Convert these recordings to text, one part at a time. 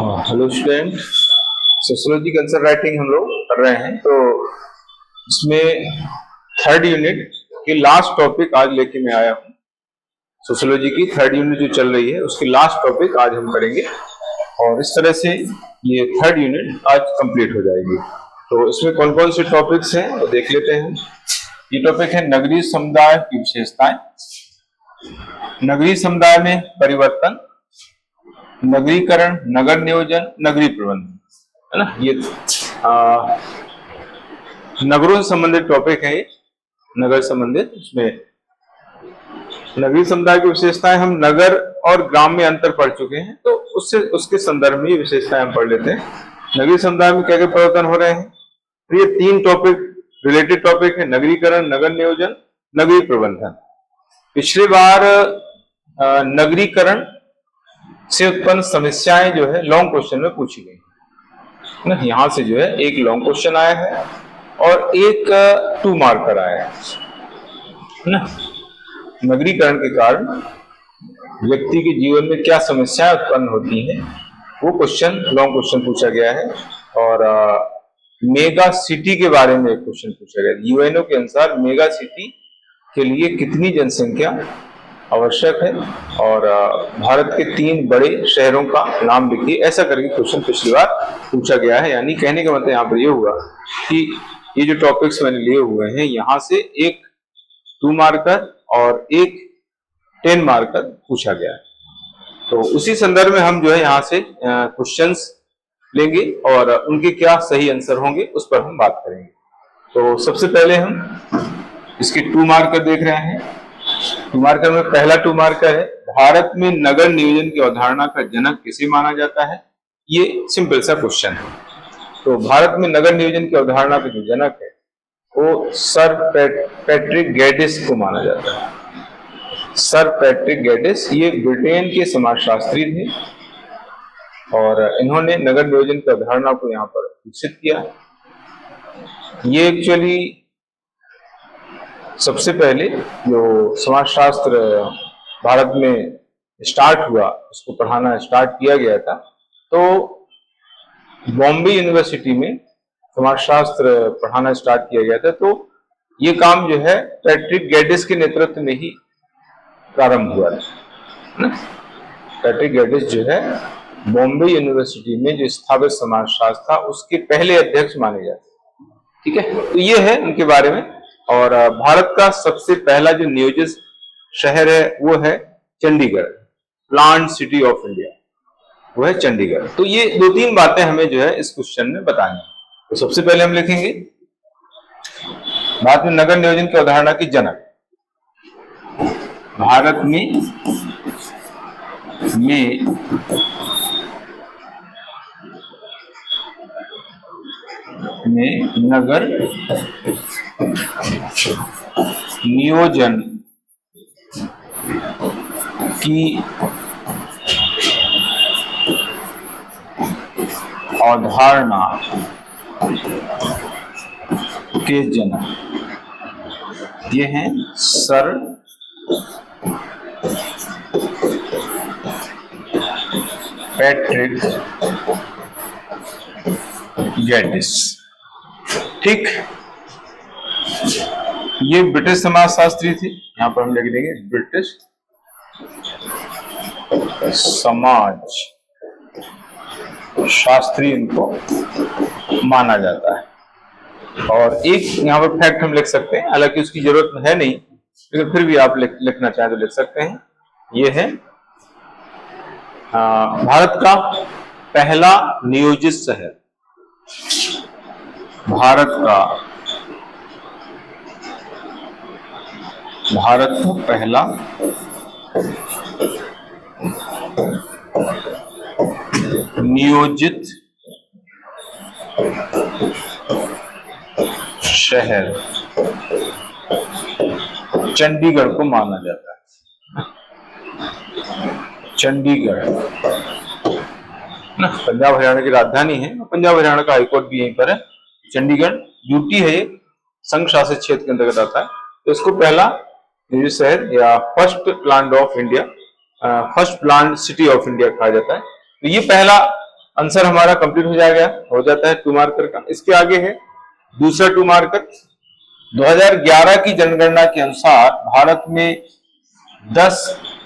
Hello student, sociology का answer writing हम लोग कर रहे हैं। तो इसमें थर्ड यूनिट की लास्ट टॉपिक आज लेके मैं आया हूँ। सोशियोलॉजी की थर्ड यूनिट जो चल रही है उसकी लास्ट टॉपिक आज हम करेंगे और इस तरह से ये थर्ड यूनिट आज कंप्लीट हो जाएगी। तो इसमें कौन कौन से टॉपिक्स हैं वो देख लेते हैं। ये टॉपिक है नगरीय समुदाय की विशेषताएं, नगरीय समुदाय में परिवर्तन, नगरीकरण, नगर नियोजन, नगरीय प्रबंधन, है ना। ये नगरों से संबंधित टॉपिक है। ये नगर संबंधित, इसमें नगरीय समुदाय की विशेषताएं हम नगर और ग्राम में अंतर पढ़ चुके हैं, तो उसके संदर्भ में विशेषताएं हम पढ़ लेते हैं। नगरीय समुदाय में क्या क्या परिवर्तन हो रहे हैं। तो ये तीन टॉपिक रिलेटेड टॉपिक है, नगरीकरण, नगर नियोजन, नगरीय प्रबंधन। पिछली बार नगरीकरण से उत्पन्न समस्याएं जो है लॉन्ग क्वेश्चन में पूछी गई ना। यहां से जो है एक लॉन्ग क्वेश्चन आया है और एक 2 मार्कर आया है ना। नगरीकरण के कारण व्यक्ति के जीवन में क्या समस्याएं उत्पन्न होती हैं वो क्वेश्चन, लॉन्ग क्वेश्चन पूछा गया है। और मेगा सिटी के बारे में एक क्वेश्चन पूछा गया। यूएनओ के अनुसार मेगा सिटी के लिए कितनी जनसंख्या आवश्यक है और भारत के 3 बड़े शहरों का नाम लिखिए, ऐसा करके क्वेश्चन पिछली बार पूछा गया है। यानी कहने का मतलब यहाँ पर ये हुआ कि ये जो टॉपिक्स मैंने लिए हुए हैं यहाँ से एक 2 मार्कर और एक 10 मार्कर पूछा गया है। तो उसी संदर्भ में हम जो है यहाँ से क्वेश्चंस लेंगे और उनके क्या सही आंसर होंगे उस पर हम बात करेंगे। तो सबसे पहले हम इसके 2 मार्कर देख रहे हैं। 2 मार्कर में पहला 2 मार्कर है, भारत में नगर नियोजन की अवधारणा का जनक किसे माना जाता है। ये सिंपल सा क्वेश्चन है। तो भारत में नगर नियोजन की अवधारणा का जो जनक है वो सर पैट्रिक गैडिस को माना जाता है। सर पैट्रिक गैडिस ये ब्रिटेन के समाजशास्त्री थे और इन्होंने नगर नियोजन की अवधारणा को यहाँ पर विकसित किया। ये एक्चुअली सबसे पहले जो समाजशास्त्र भारत में स्टार्ट हुआ, उसको पढ़ाना स्टार्ट किया गया था, तो बॉम्बे यूनिवर्सिटी में समाजशास्त्र पढ़ाना स्टार्ट किया गया था। तो ये काम जो है पैट्रिक गैडिस के नेतृत्व में ही प्रारंभ हुआ था। पैट्रिक गैडिस जो है बॉम्बे यूनिवर्सिटी में जो स्थापित समाजशास्त्र था उसके पहले अध्यक्ष माने जाते हैं। ठीक है, तो ये है उनके बारे में। और भारत का सबसे पहला जो नियोजित शहर है वो है Chandigarh, planned city of India, वो है चंडीगढ़। तो ये 2-3 बातें हमें जो है इस क्वेश्चन में बतानी है। तो सबसे पहले हम लिखेंगे भारत में नगर नियोजन की अवधारणा की जनक। भारत में नगर नियोजन की अवधारणा के जनक ये हैं सर पैट्रिक गैडिस। ठीक, ये ब्रिटिश समाजशास्त्री थे, यहां पर हम लिख देंगे ब्रिटिश समाज शास्त्री इनको माना जाता है। और एक यहाँ पर फैक्ट हम लिख सकते हैं, हालांकि उसकी जरूरत है नहीं, लेकिन फिर भी आप लिखना चाहें तो लिख सकते हैं। ये है भारत का पहला नियोजित शहर। भारत का पहला नियोजित शहर चंडीगढ़ को माना जाता है। चंडीगढ़ ना पंजाब हरियाणा की राजधानी है, पंजाब हरियाणा का हाईकोर्ट भी यहीं पर है। चंडीगढ़ यूटी है, संघ शासित क्षेत्र के अंतर्गत आता है। तो इसको पहला नियोजित शहर या first planned of India, first planned city of India कहा जाता है। तो ये पहला आंसर हमारा कंप्लीट हो जाता है 2 मार्कर का। इसके आगे है दूसरा 2 मार्कर। 2011 की जनगणना के अनुसार भारत में 10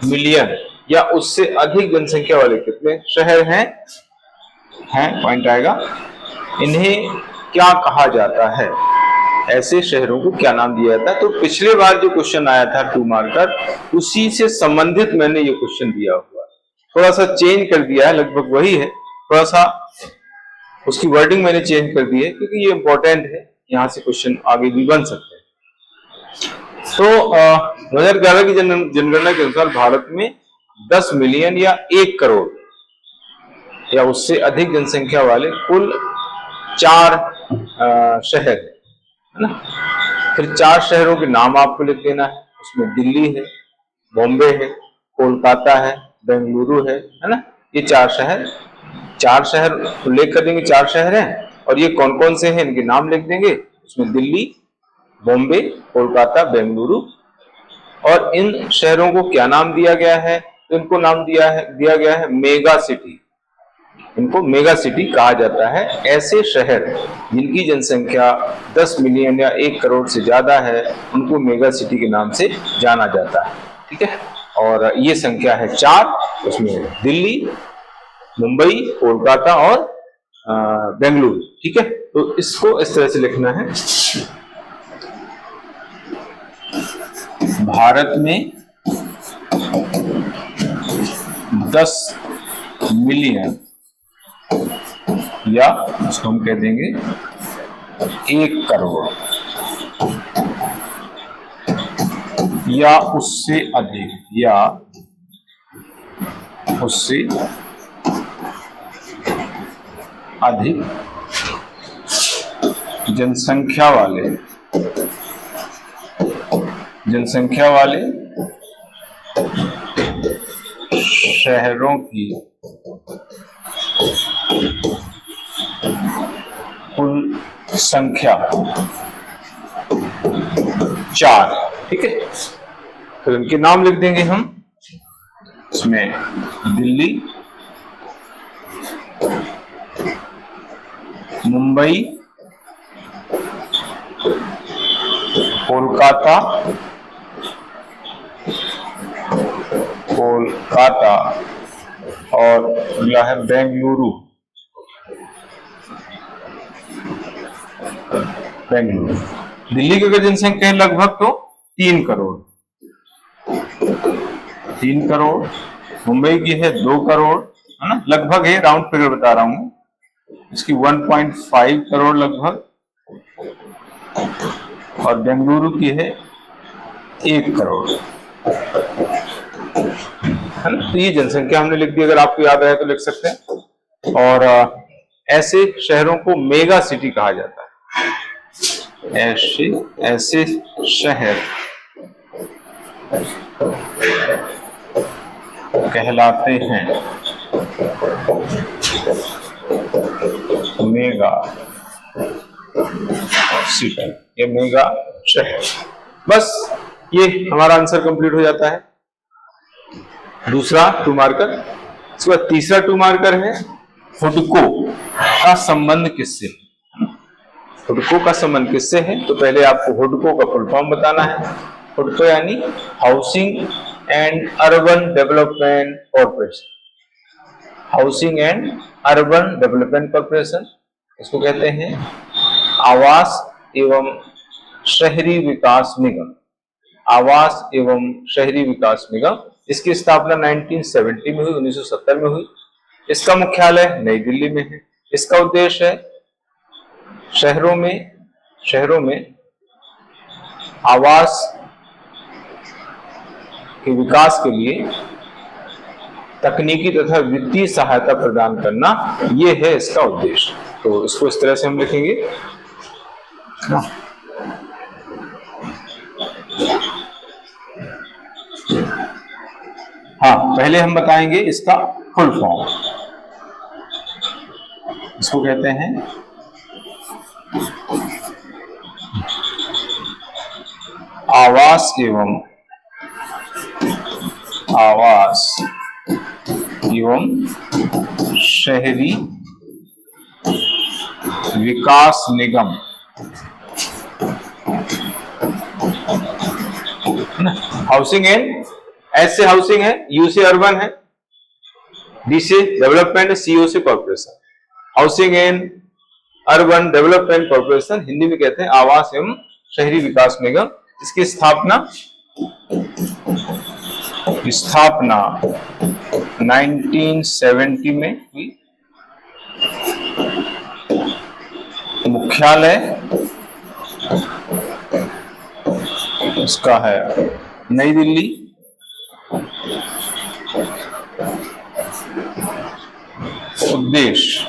मिलियन या उससे अधिक जनसंख्या वाले कितने शहर हैं? पॉइंट आएगा। इन्हें क्या कहा जाता है? ऐसे शहरों को क्या नाम दिया जाता है? तो पिछले बार जो क्वेश्चन आया था 2 मार्कर, उसी से संबंधित मैंने ये क्वेश्चन दिया हुआ है। थोड़ा सा चेंज कर दिया है, लगभग वही है, थोड़ा सा उसकी वर्डिंग मैंने चेंज कर दी है क्योंकि ये इंपॉर्टेंट है, यहां से क्वेश्चन आगे भी बन सकते हैं। तो 2011 की जनगणना के अनुसार भारत में 10 मिलियन या 1 करोड़ या उससे अधिक जनसंख्या वाले कुल 4 शहर है ना। फिर 4 शहरों के नाम आपको लिख देना है। उसमें दिल्ली है, बॉम्बे है, कोलकाता है, बेंगलुरु है ना। ये 4 शहर उल्लेख कर देंगे, 4 शहर हैं और ये कौन कौन से हैं इनके नाम लिख देंगे। उसमें दिल्ली, बॉम्बे, कोलकाता, बेंगलुरु। और इन शहरों को क्या नाम दिया गया है? तो इनको नाम दिया गया है मेगा सिटी। इनको मेगा सिटी कहा जाता है। ऐसे शहर जिनकी जनसंख्या 10 मिलियन या 1 करोड़ से ज्यादा है उनको मेगा सिटी के नाम से जाना जाता है। ठीक है, और ये संख्या है 4। उसमें दिल्ली, मुंबई, कोलकाता और बेंगलुरु। ठीक है, तो इसको इस तरह से लिखना है। भारत में 10 मिलियन या उसको हम कह देंगे 1 करोड़ या उससे अधिक जनसंख्या वाले शहरों की कुल संख्या 4। ठीक है, फिर इनके नाम लिख देंगे हम। इसमें दिल्ली, मुंबई, कोलकाता और अगला है बेंगलुरु। दिल्ली की अगर जनसंख्या है लगभग तो 3 करोड़, मुंबई की है 2 करोड़, है ना, लगभग है, राउंड फिगर बता रहा हूं। इसकी 1.5 करोड़ लगभग, और बेंगलुरु की है 1 करोड़, है ना। तो ये जनसंख्या हमने लिख दी, अगर आपको याद आए तो लिख सकते हैं। और ऐसे शहरों को मेगा सिटी कहा जाता है। ऐसे शहर कहलाते हैं मेगा सिटी या मेगा शहर। बस ये हमारा आंसर कंप्लीट हो जाता है, दूसरा 2 मार्कर। इसके बाद तीसरा 2 मार्कर है हुडको का संबंध किससे। हुडको का संबंध किससे है? तो पहले आपको हुडको का फुल फॉर्म बताना है। हुडको यानी housing and urban development corporation. Housing and urban development corporation, इसको कहते हैं आवास एवं शहरी विकास निगम। आवास एवं शहरी विकास निगम, इसकी स्थापना 1970 में हुई, 1970 में हुई। इसका मुख्यालय नई दिल्ली में है। इसका उद्देश्य है शहरों में आवास के विकास के लिए तकनीकी तथा वित्तीय सहायता प्रदान करना, यह है इसका उद्देश्य। तो इसको इस तरह से हम लिखेंगे। हाँ, पहले हम बताएंगे इसका फुल फॉर्म। इसको कहते हैं आवास एवं शहरी विकास निगम, हाउसिंग एंड, एस से हाउसिंग है, यू से अर्बन है, डी से डेवलपमेंट, सीओ से corporation. Housing and urban development corporation, Hindi में कहते हैं आवास एवं शहरी विकास निगम। इसकी स्थापना 1970 में हुई। मुख्यालय इसका है नई दिल्ली। उद्देश्य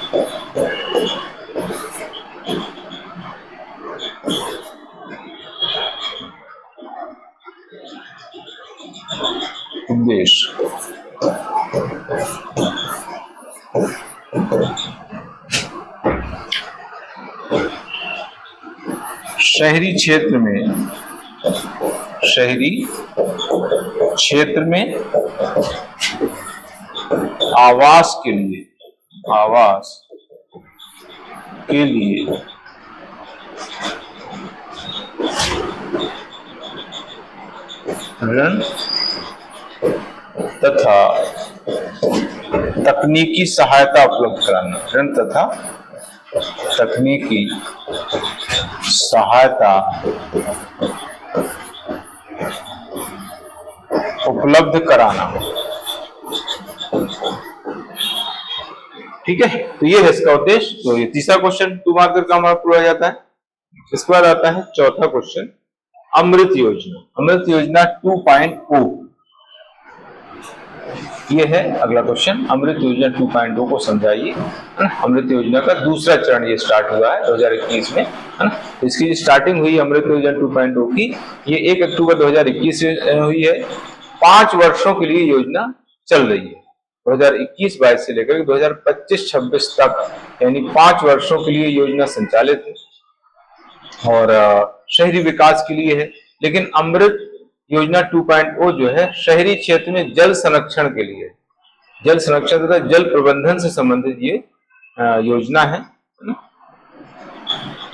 शहरी क्षेत्र में आवास के लिए ऋण तथा तकनीकी सहायता उपलब्ध कराना, ऋण तथा तकनीकी सहायता उपलब्ध कराना। ठीक है, तो ये है इसका उद्देश्य। तो ये तीसरा क्वेश्चन 2 मार्कर का हमारा पूरा हो जाता है। इसके बाद आता है चौथा क्वेश्चन, अमृत योजना। अमृत योजना 2.0 ये है अगला क्वेश्चन। अमृत योजना 2.0 को समझाइए। अमृत योजना का दूसरा चरण ये स्टार्ट हुआ है 2021 में, है ना। इसकी स्टार्टिंग हुई अमृत योजना 2.0 की, ये 1 अक्टूबर 2021 से हुई है। 5 वर्षों के लिए योजना चल रही है, 2021-22 से लेकर 2025-26 तक, यानी 5 वर्षों के लिए योजना संचालित है और शहरी विकास के लिए है। लेकिन अमृत योजना 2.0 जो है शहरी क्षेत्र में जल संरक्षण के लिए, जल संरक्षण तथा जल प्रबंधन से संबंधित ये योजना है ना।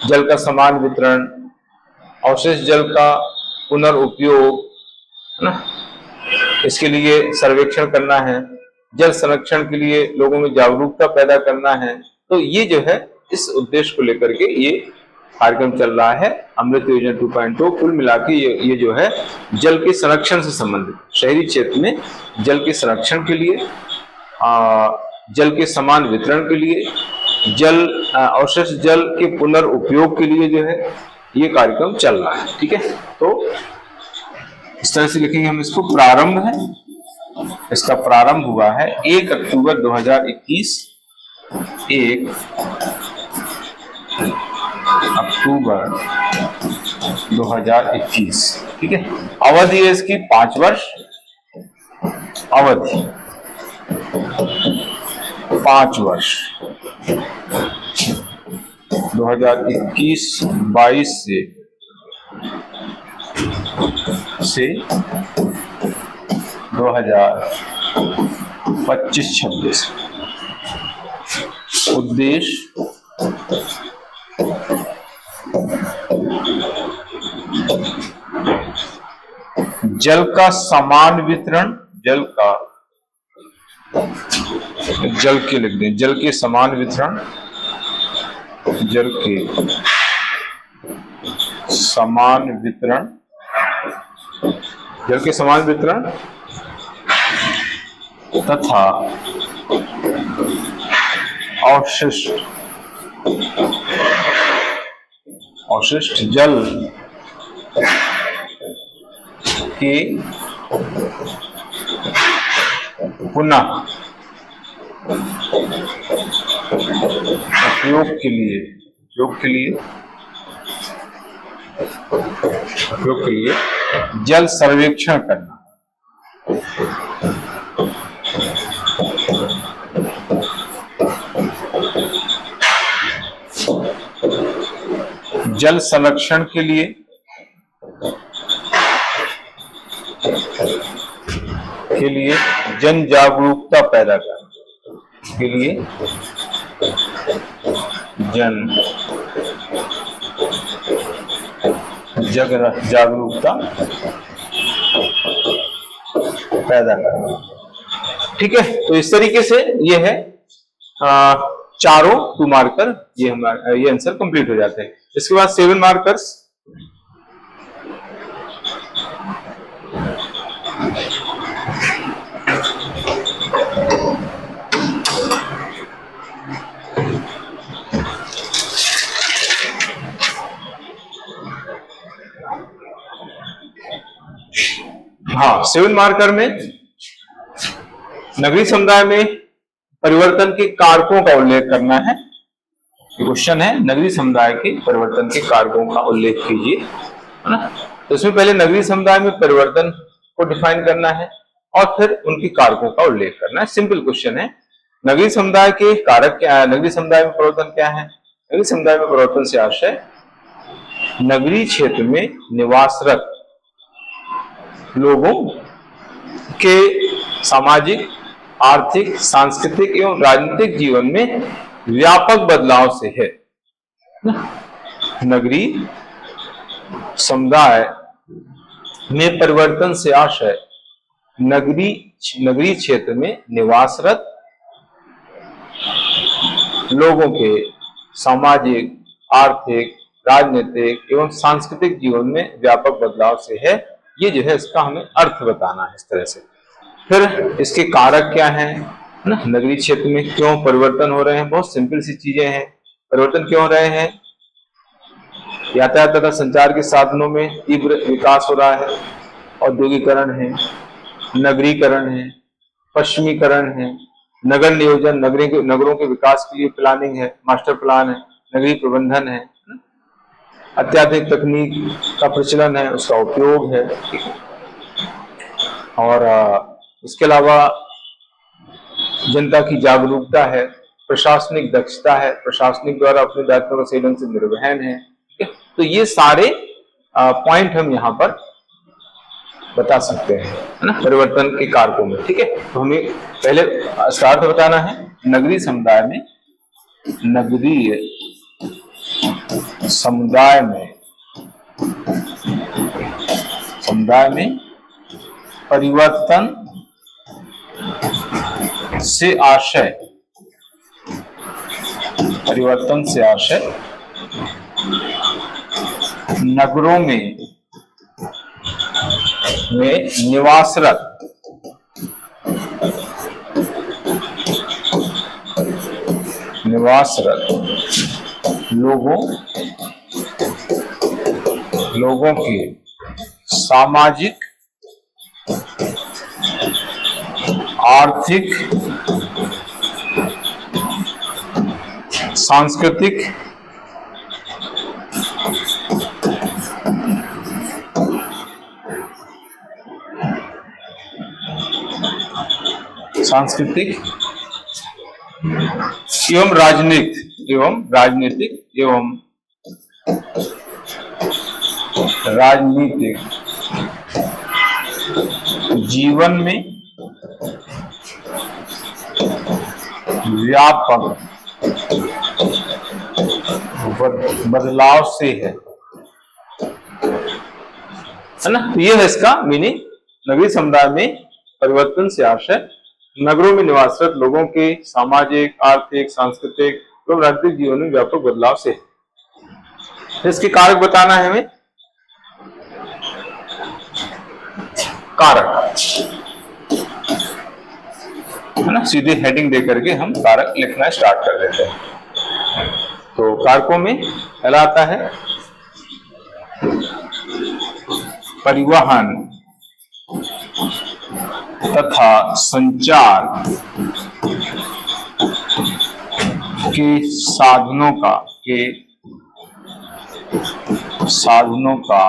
जल का समान वितरण, अवशिष्ट जल का पुनर्उपयोग, है ना, इसके लिए सर्वेक्षण करना है, जल संरक्षण के लिए लोगों में जागरूकता पैदा करना है। तो ये जो है इस उद्देश्य को लेकर के ये कार्यक्रम चल रहा है अमृत योजना 2.0। कुल मिला के ये जो है जल के संरक्षण से संबंधित, शहरी क्षेत्र में जल के संरक्षण के लिए, जल के समान वितरण के लिए, जल अवशिष्ट जल के पुनर्उपयोग के लिए जो है ये कार्यक्रम चल रहा है। ठीक है, तो इस तरह से लिखेंगे हम इसको। प्रारंभ है, इसका प्रारंभ हुआ है 1 अक्टूबर 2021, 1 अक्टूबर 2021। ठीक है, अवधि है इसकी 5 वर्ष, अवधि 5 वर्ष 2021-22 से 2025-26। उद्देश्य जल का समान वितरण, जल के लिख दें, जल के समान वितरण, जल के समान वितरण, जल के समान वितरण तथा अवशिष्ट जल के पुनः उपयोग के लिए जल सर्वेक्षण करना। जल संरक्षण के लिए जन जागरूकता पैदा करना, के लिए जन जागरूकता पैदा करना। ठीक है, तो इस तरीके से ये है चारों 2 मार्कर, ये आंसर कंप्लीट हो जाते हैं। इसके बाद 7 मार्कर्स। हाँ, 7 मार्कर में नगरीय समुदाय में परिवर्तन के कारकों का उल्लेख करना है। क्वेश्चन है, नगरीय समुदाय के परिवर्तन के कारकों का उल्लेख कीजिए, है ना। तो इसमें पहले नगरीय समुदाय में परिवर्तन को डिफाइन करना है और फिर उनके कारकों का उल्लेख करना है। सिंपल क्वेश्चन है। नगरीय समुदाय के कारक क्या है? नगरीय समुदाय में परिवर्तन क्या है? नगरीय समुदाय में परिवर्तन से आशय नगरीय क्षेत्र में निवासरत लोगों के सामाजिक, आर्थिक, सांस्कृतिक एवं राजनीतिक जीवन में व्यापक बदलाव से है। नगरीय समुदाय में परिवर्तन से आशय नगरीय क्षेत्र में निवासरत लोगों के सामाजिक, आर्थिक, राजनीतिक एवं सांस्कृतिक जीवन में व्यापक बदलाव से है। ये जो है इसका हमें अर्थ बताना है इस तरह से। फिर इसके कारक क्या हैं, ना, नगरीय क्षेत्र में क्यों परिवर्तन हो रहे हैं? बहुत सिंपल सी चीजें हैं। परिवर्तन क्यों हो रहे हैं? यातायात तथा संचार के साधनों में तीव्र विकास हो रहा है, औद्योगिकरण है, नगरीकरण है, पश्चिमीकरण है, नगर नियोजन, नगरों के विकास के लिए प्लानिंग है, मास्टर प्लान है, नगरीय प्रबंधन है, अत्याधुनिक तकनीक का प्रचलन है, उसका उपयोग है, और इसके अलावा जनता की जागरूकता है, प्रशासनिक दक्षता है, प्रशासनिक द्वारा अपने दायित्वों का सही ढंग से निर्वहन है। ठीक है, तो ये सारे पॉइंट हम यहाँ पर बता सकते हैं, है ना, परिवर्तन के कारकों में। ठीक है, तो हमें पहले स्टार्ट बताना है नगरीय समुदाय में परिवर्तन से आशय नगरों में निवासरत लोगों के सामाजिक, आर्थिक, सांस्कृतिक एवं राजनीतिक जीवन में व्यापक बदलाव से है ना। तो ये है इसका मीनिंग। नगरीय समुदाय में परिवर्तन से आशय नगरों में निवासरत लोगों के सामाजिक, आर्थिक, सांस्कृतिक एवं राजनीतिक जीवन में व्यापक बदलाव से है। इसके कारक बताना है हमें। कारक, है ना, सीधे हेडिंग दे करके हम कारक लिखना स्टार्ट कर देते हैं। तो कारकों में पहला आता है परिवहन तथा संचार के साधनों का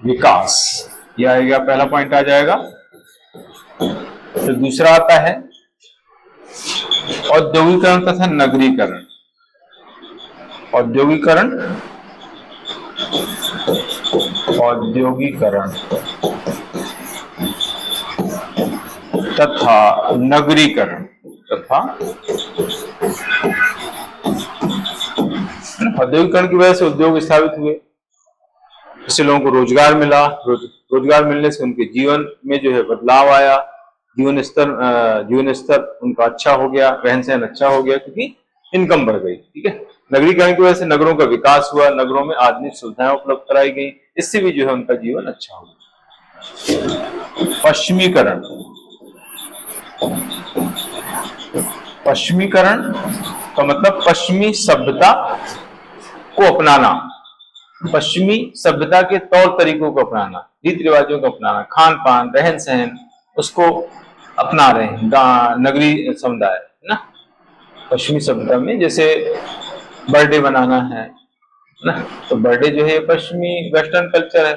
विकास। यह आएगा, पहला पॉइंट आ जाएगा। फिर दूसरा आता है औद्योगिकरण तथा नगरीकरण। औद्योगिकरण तथा नगरीकरण औद्योगिकरण की वजह से उद्योग स्थापित हुए, इससे लोगों को रोजगार मिला, रोजगार मिलने से उनके जीवन में जो है बदलाव आया, जीवन स्तर उनका अच्छा हो गया, रहन सहन अच्छा हो गया, क्योंकि इनकम बढ़ गई। ठीक है, नगरीकरण की वजह से नगरों का विकास हुआ, नगरों में आधुनिक सुविधाएं उपलब्ध कराई गई, इससे भी जो है उनका जीवन अच्छा हो गया। पश्चिमीकरण, पश्चिमीकरण का मतलब पश्चिमी सभ्यता को अपनाना, पश्चिमी सभ्यता के तौर तरीकों को अपनाना, रीति रिवाजों को अपनाना, खान पान, रहन सहन, उसको अपना रहे हैं नगरीय समुदाय, है ना। पश्चिमी सभ्यता में जैसे बर्थडे मनाना है ना, तो बर्थडे जो है पश्चिमी वेस्टर्न कल्चर है।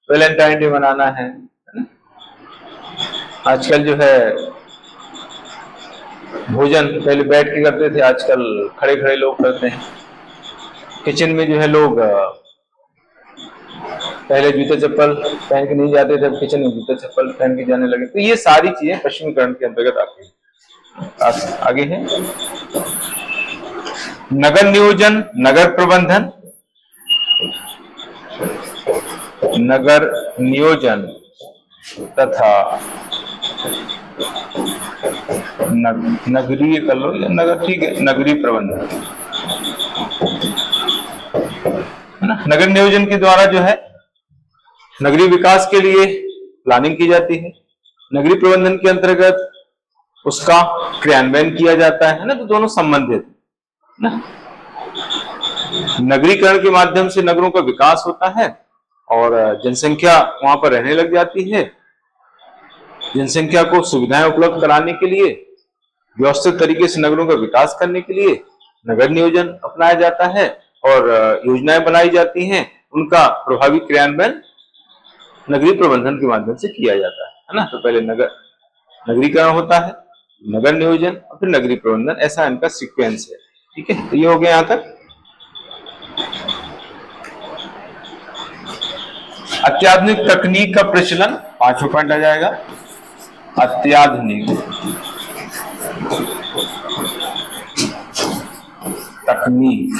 वैलेंटाइन डे मनाना है ना। आजकल जो है भोजन पहले बैठ के करते थे, आजकल खड़े खड़े लोग करते हैं। किचन में जो है लोग पहले जूते चप्पल पहन के नहीं जाते थे, किचन में जूते चप्पल पहन के जाने लगे। तो ये सारी चीजें पश्चिमीकरण के अंतर्गत आती है। आगे है नगर नियोजन, नगर प्रबंधन, नगर नियोजन तथा नगरीय कर लो या नगर, ठीक है, नगरीय प्रबंधन, है ना। नगर नियोजन के द्वारा जो है नगरीय विकास के लिए प्लानिंग की जाती है, नगरीय प्रबंधन के अंतर्गत उसका क्रियान्वयन किया जाता है ना। तो दोनों संबंधित ना। नगरीकरण के माध्यम से नगरों का विकास होता है और जनसंख्या वहां पर रहने लग जाती है। जनसंख्या को सुविधाएं उपलब्ध कराने के लिए, व्यवस्थित तरीके से नगरों का विकास करने के लिए नगर नियोजन अपनाया जाता है और योजनाएं बनाई जाती हैं। उनका प्रभावी क्रियान्वयन नगरीय प्रबंधन के माध्यम से किया जाता है ना। तो पहले नगरीकरण होता है, नगर नियोजन और फिर नगरीय प्रबंधन, ऐसा इनका सीक्वेंस है। ठीक है, तो ये हो गया यहां तक। अत्याधुनिक तकनीक का प्रचलन, 5वां पॉइंट आ जाएगा। अत्याधुनिक तकनीक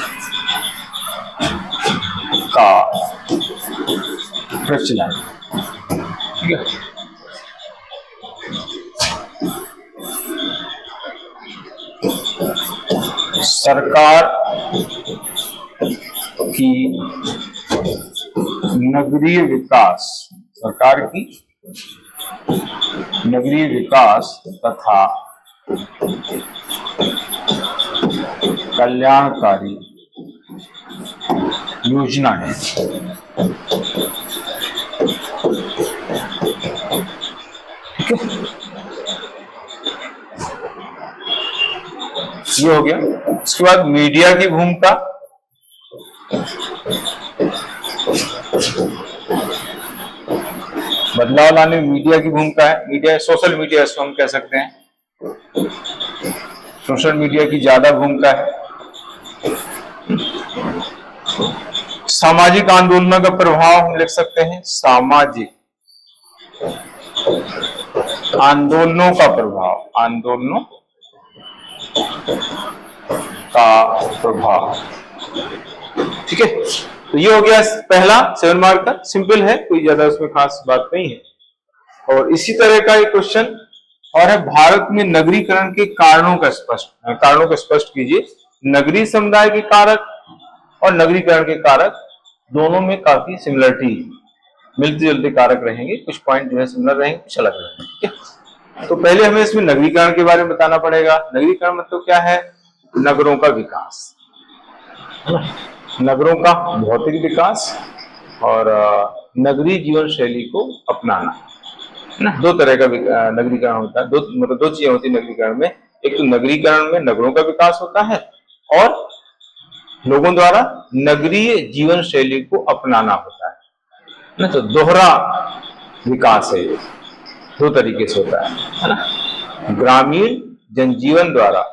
का प्रचलन, ठीक है। सरकार की नगरीय विकास, सरकार की नगरीय विकास तथा कल्याणकारी योजना है। ठीक है, ये हो गया। उसके बाद मीडिया की भूमिका, बदलाव लाने में मीडिया की भूमिका है। मीडिया, सोशल मीडिया इसको हम कह सकते हैं, सोशल मीडिया की ज्यादा भूमिका है। सामाजिक आंदोलनों का प्रभाव हम लिख सकते हैं, सामाजिक आंदोलनों का प्रभाव, आंदोलनों का प्रभाव। ठीक है, तो ये हो गया पहला 7 मार्क का, सिंपल है, कोई ज्यादा उसमें खास बात नहीं है। और इसी तरह का एक क्वेश्चन और है, भारत में नगरीकरण के कारणों को स्पष्ट कीजिए। नगरीय समुदाय के कारक और नगरीकरण के कारक दोनों में काफी सिमिलरिटी, मिलते जुलते कारक रहेंगे, कुछ पॉइंट जो है सिमिलर रहेंगे, कुछ अलग रहेंगे। ठीक है, तो पहले हमें इसमें नगरीकरण के बारे में बताना पड़ेगा। नगरीकरण मतलब क्या है? नगरों का विकास, नगरों का भौतिक विकास और नगरीय जीवन शैली को अपनाना, है ना। 2 तरह का नगरीकरण होता है, दो चीजें होती है नगरीकरण में। एक तो नगरीकरण में नगरों का विकास होता है और लोगों द्वारा नगरीय जीवन शैली को अपनाना होता है ना। तो दोहरा विकास है, 2 तरीके से होता है ना। ग्रामीण जनजीवन द्वारा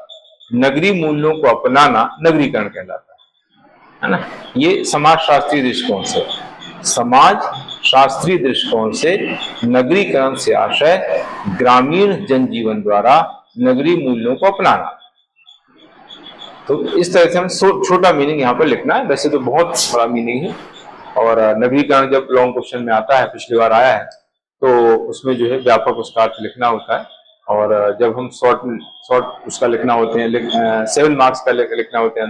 नगरीय मूल्यों को अपनाना नगरीकरण कहलाता है ना। ये समाज शास्त्रीय दृष्टिकोण से, समाज शास्त्रीय दृष्टिकोण से नगरीकरण से आशय ग्रामीण जनजीवन द्वारा नगरीय मूल्यों को अपनाना। तो इस तरह से हमें छोटा मीनिंग यहाँ पर लिखना है, वैसे तो बहुत बड़ा मीनिंग है। और नगरीकरण जब लॉन्ग क्वेश्चन में आता है, पिछली बार आया है, तो उसमें जो है व्यापक उसका अर्थ लिखना होता है। और जब हम शॉर्ट उसका लिखना होते हैं, 7 मार्क्स का लिखना होते हैं,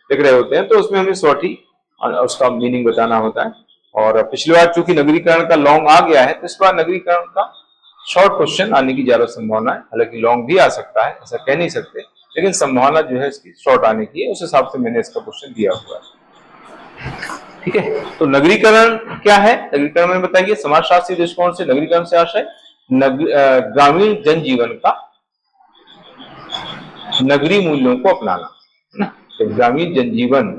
लिख रहे होते हैं, तो उसमें हमें शॉर्ट ही उसका मीनिंग बताना होता है। और पिछली बार चूंकि नगरीकरण का लॉन्ग आ गया है, तो इस बार नगरीकरण का शॉर्ट क्वेश्चन आने की ज्यादा संभावना है। हालांकि लॉन्ग भी आ सकता है, ऐसा कह नहीं सकते, लेकिन संभावना जो है इसकी शॉर्ट आने की है, उस हिसाब से मैंने इसका क्वेश्चन दिया हुआ है। ठीक है, तो नगरीकरण क्या है? नगरीकरण में बताइए, समाजशास्त्रीय दृष्टिकोण से नगरीकरण से आशय ग्रामीण जनजीवन का नगरीय मूल्यों को अपनाना, है ना। तो ग्रामीण जनजीवन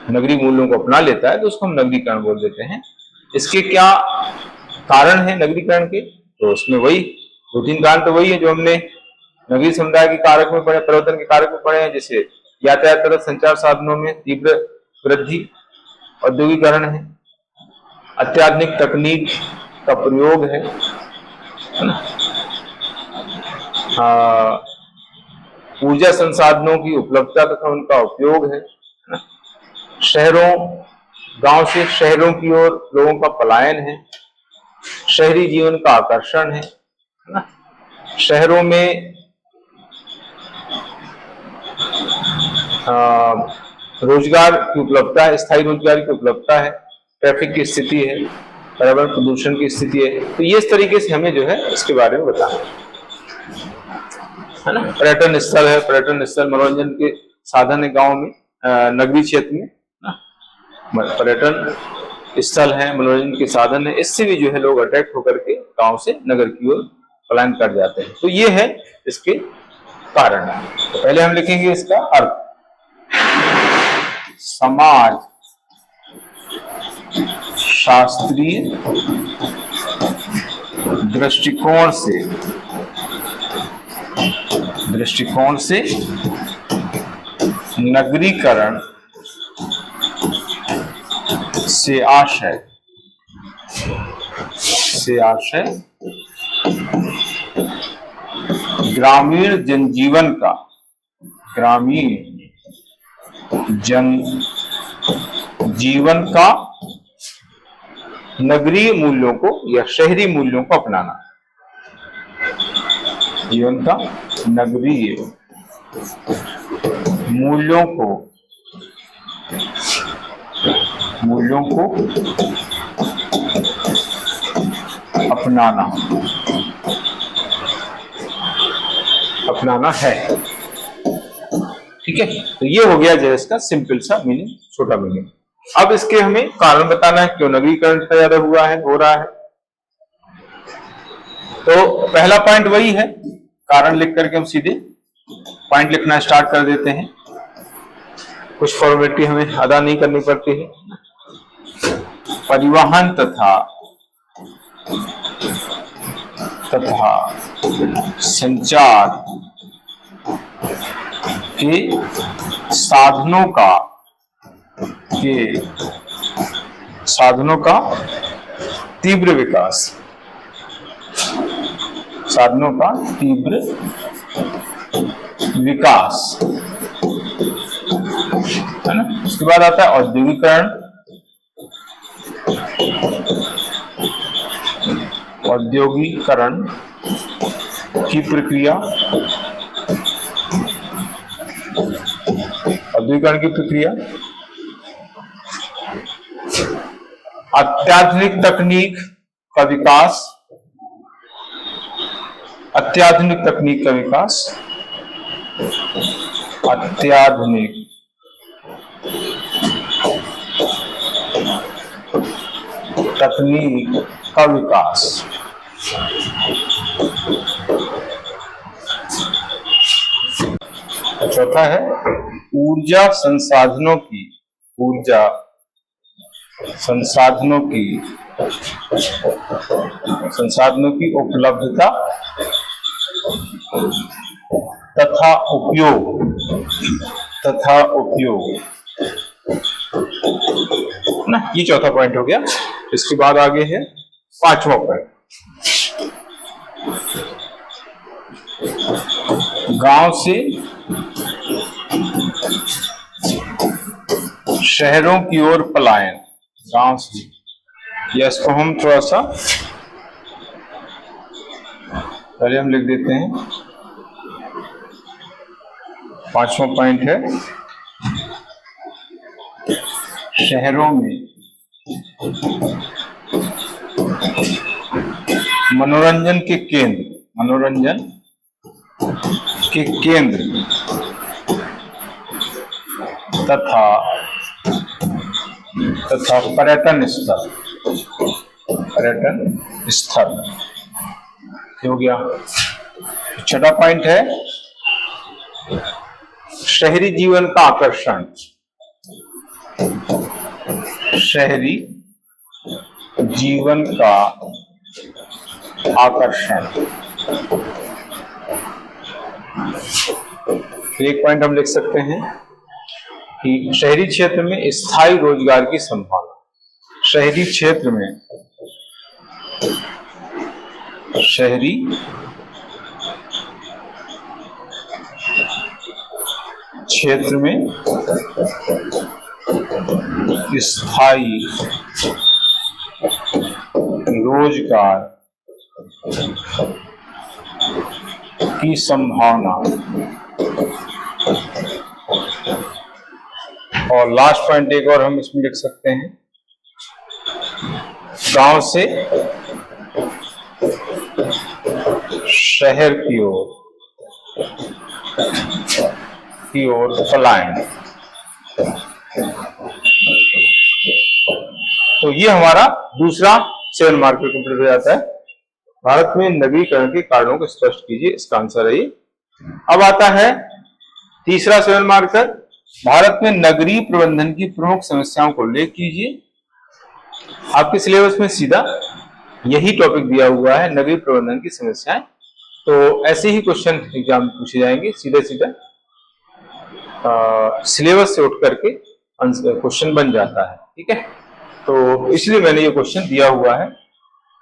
नगरीय मूल्यों को अपना लेता है तो उसको हम नगरीकरण बोल देते हैं। इसके क्या कारण है नगरीकरण के? तो उसमें वही 2-3 कारण तो वही है जो हमने नगरीय समुदाय के कारक में पढ़े, परिवर्तन के कारक में पढ़े हैं, जैसे यातायात तथा संचार साधनों में तीव्र वृद्धि, औद्योगिकरण है, अत्याधुनिक तकनीक का प्रयोग है ना, ऊर्जा संसाधनों की उपलब्धता तथा उनका उपयोग है ना, गांव से शहरों की ओर लोगों का पलायन है, शहरी जीवन का आकर्षण है ना, शहरों में रोजगार की उपलब्धता है, स्थायी रोजगार की उपलब्धता है, ट्रैफिक की स्थिति है, पर्यावरण प्रदूषण की स्थिति है। तो ये इस तरीके से हमें जो है इसके बारे में बताना है ना। पर्यटन स्थल है, पर्यटन स्थल मनोरंजन के साधन है गांव में, नगरीय क्षेत्र में ना, पर्यटन स्थल है, मनोरंजन के साधन है, इससे भी जो है लोग अट्रैक्ट होकर के गांव से नगर की ओर पलायन कर जाते हैं। तो ये है इसके कारण। तो पहले हम लिखेंगे इसका अर्थ, समाज शास्त्रीय दृष्टिकोण से नगरीकरण से आशय ग्रामीण जनजीवन का नगरीय मूल्यों को या शहरी मूल्यों को अपनाना, जीवन का नगरीय मूल्यों को अपनाना है। ठीक है, तो ये हो गया जो इसका सिंपल सा मीनिंग, छोटा मीनिंग। अब इसके हमें कारण बताना है, क्यों नगरीकरण इतना ज्यादा हो रहा है। तो पहला पॉइंट वही है, कारण लिख करके हम सीधे पॉइंट लिखना स्टार्ट कर देते हैं, कुछ फॉर्मेलिटी हमें अदा नहीं करनी पड़ती है। परिवहन तथा संचार के साधनों का तीव्र विकास है ना। उसके बाद आता है औद्योगिकरण की प्रक्रिया, अत्याधुनिक तकनीक का विकास, अत्याधुनिक तकनीक का विकास। चौथा है ऊर्जा संसाधनों की उपलब्धता तथा उपयोग ना, ये चौथा पॉइंट हो गया। इसके बाद आगे है पांचवा पॉइंट, गांव से शहरों की ओर पलायन, गांव से, या इसको हम थोड़ा सा पहले हम लिख देते हैं। 5वां पॉइंट है शहरों में मनोरंजन के केंद्र तथा पर्यटन स्थल हो गया। छठा पॉइंट है शहरी जीवन का आकर्षण, शहरी जीवन का आकर्षण। एक पॉइंट हम लिख सकते हैं कि शहरी क्षेत्र में स्थायी रोजगार की संभावना, शहरी क्षेत्र में स्थायी रोजगार की संभावना। और लास्ट पॉइंट एक और हम इसमें लिख सकते हैं, गांव से शहर की ओर पलायन। तो ये हमारा दूसरा 7 मार्कर कंप्लीट हो जाता है। भारत में नगरीकरण के कारणों को स्पष्ट कीजिए, इसका आंसर है ये। अब आता है तीसरा 7 मार्कर, भारत में नगरीय प्रबंधन की प्रमुख समस्याओं को उल्लेख कीजिए। आपके सिलेबस में सीधा यही टॉपिक दिया हुआ है, नगरीय प्रबंधन की समस्याएं। तो ऐसे ही क्वेश्चन एग्जाम में पूछे जाएंगे, सीधा सिलेबस से उठ करके क्वेश्चन बन जाता है, ठीक है। तो इसलिए मैंने ये क्वेश्चन दिया हुआ है।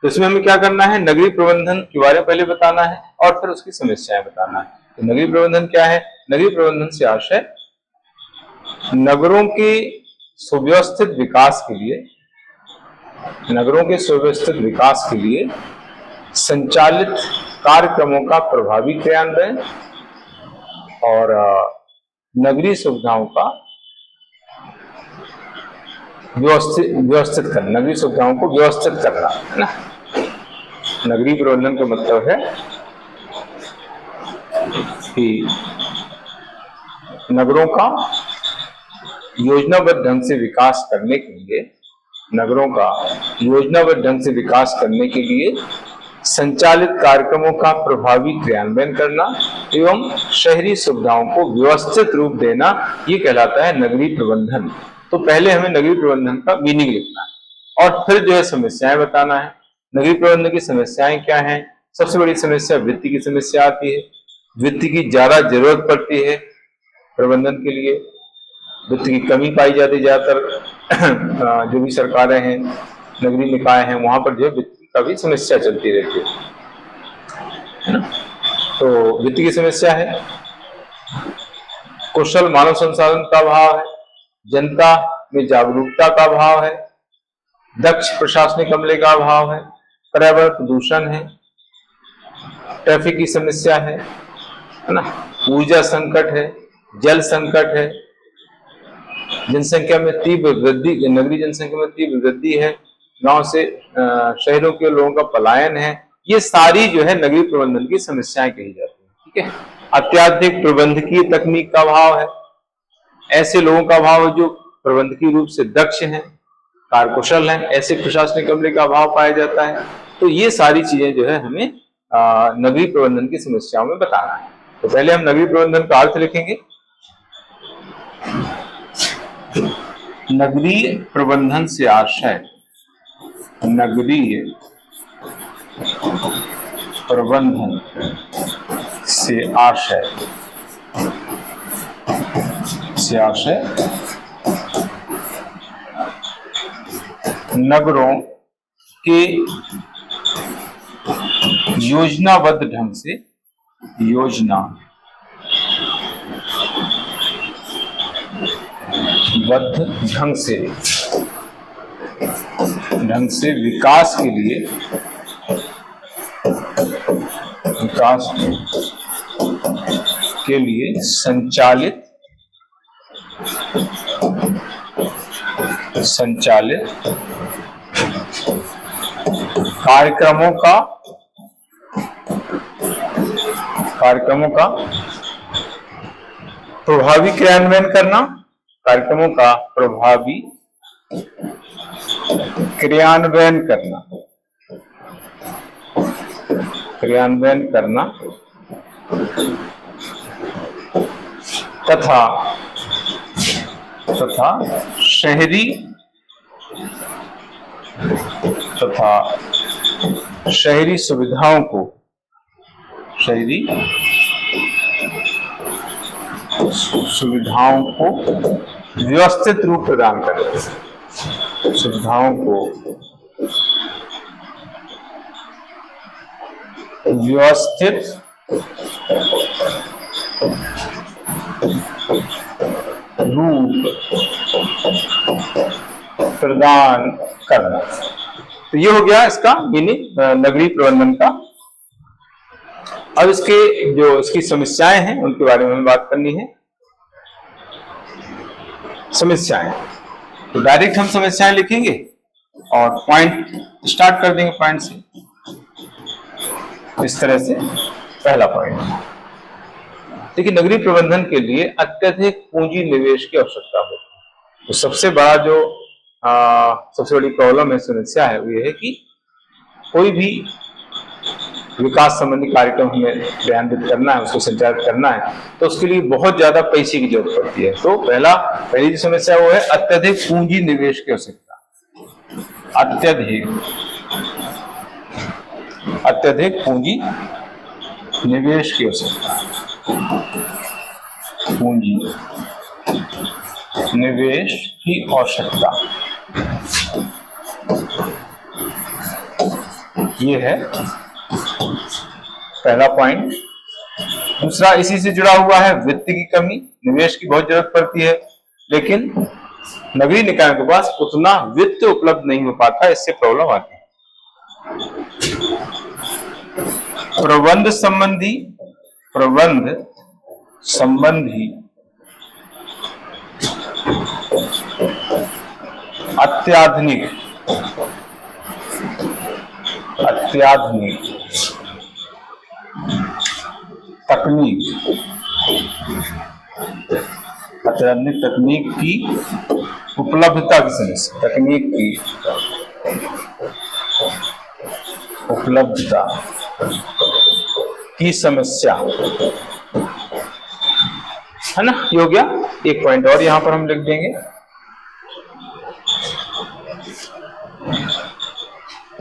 तो इसमें हमें क्या करना है, नगरीय प्रबंधन के बारे में पहले बताना है और फिर उसकी समस्याएं बताना है। तो नगरीय प्रबंधन क्या है? नगरीय प्रबंधन से आशय नगरों के सुव्यवस्थित विकास के लिए संचालित कार्यक्रमों का प्रभावी क्रियान्वयन और नगरीय सुविधाओं का व्यवस्थित करना, नगरीय सुविधाओं को व्यवस्थित करना, है ना। नगरीय प्रबंधन का मतलब है कि नगरों का योजनाबद्ध ढंग से विकास करने के लिए संचालित कार्यक्रमों का प्रभावी क्रियान्वयन करना एवं शहरी सुविधाओं को व्यवस्थित रूप देना, ये कहलाता है नगरीय प्रबंधन। तो पहले हमें नगरीय प्रबंधन का मीनिंग लिखना है और फिर जो है समस्याएं बताना है। नगरीय प्रबंधन की समस्याएं क्या हैं? सबसे बड़ी समस्या वित्त की समस्या आती है। वित्त की ज्यादा जरूरत पड़ती है प्रबंधन के लिए, वित्त की कमी पाई जाती है। ज्यादातर जो भी सरकारें हैं, नगरीय निकाय हैं, वहां पर जो है वित्त की काफी समस्या चलती रहती है ना। तो वित्त की समस्या है, कुशल मानव संसाधन का अभाव है, जनता में जागरूकता का अभाव है, दक्ष प्रशासनिक अमले का अभाव है, पर्यावरण प्रदूषण है, ट्रैफिक की समस्या है ना, ऊर्जा संकट है, जल संकट है, जनसंख्या में तीव्र वृद्धि, नगरीय जनसंख्या में तीव्र वृद्धि है, गांव से शहरों के लोगों का पलायन है। ये सारी जो है नगरीय प्रबंधन की समस्याएं कही जाती हैं, ठीक है। अत्याधुनिक प्रबंधकीय तकनीक का अभाव है, ऐसे लोगों का अभाव है जो प्रबंधकीय रूप से दक्ष हैं, कार्यकुशल हैं, ऐसे प्रशासनिक अमले का अभाव पाया जाता है। तो ये सारी चीजें जो है हमें नगरीय प्रबंधन की समस्याओं में बताना है। तो पहले हम नगरीय प्रबंधन का अर्थ लिखेंगे। नगरीय प्रबंधन से आशय, नगरीय प्रबंधन से आशय नगरों के योजनाबद्ध ढंग से क्रमबद्ध ढंग से विकास के लिए संचालित कार्यक्रमों का प्रभावी क्रियान्वयन करना तथा शहरी सुविधाओं को व्यवस्थित रूप प्रदान करें। प्रदान करना। तो ये हो गया इसका मीनिंग नगरीय प्रबंधन का। अब इसकी समस्याएं हैं उनके बारे में बात करनी है। समस्याएं, तो डायरेक्ट हम समस्याएं लिखेंगे और पॉइंट स्टार्ट कर देंगे पॉइंट से। इस तरह से पहला पॉइंट, देखिए नगरीय प्रबंधन के लिए अत्यधिक पूंजी निवेश की आवश्यकता होती है। तो सबसे बड़ी प्रॉब्लम है, समस्या है, वो ये है कि कोई भी विकास संबंधी कार्यक्रम हमें क्रियान्वित करना है, उसको संचालित करना है, तो उसके लिए बहुत ज्यादा पैसे की जरूरत पड़ती है। तो पहली जो समस्या वो है अत्यधिक पूंजी निवेश की आवश्यकता। अत्यधिक पूंजी निवेश की आवश्यकता। पूंजी निवेश की आवश्यकता, ये है पहला पॉइंट। दूसरा इसी से जुड़ा हुआ है वित्त की कमी। निवेश की बहुत जरूरत पड़ती है, लेकिन नगरीय निकायों के पास उतना वित्त उपलब्ध नहीं हो पाता, इससे प्रॉब्लम आती है। प्रबंध संबंधी अत्याधुनिक तकनीक की उपलब्धता की समस्या। है ना, ये हो गया एक पॉइंट। और यहां पर हम लिख देंगे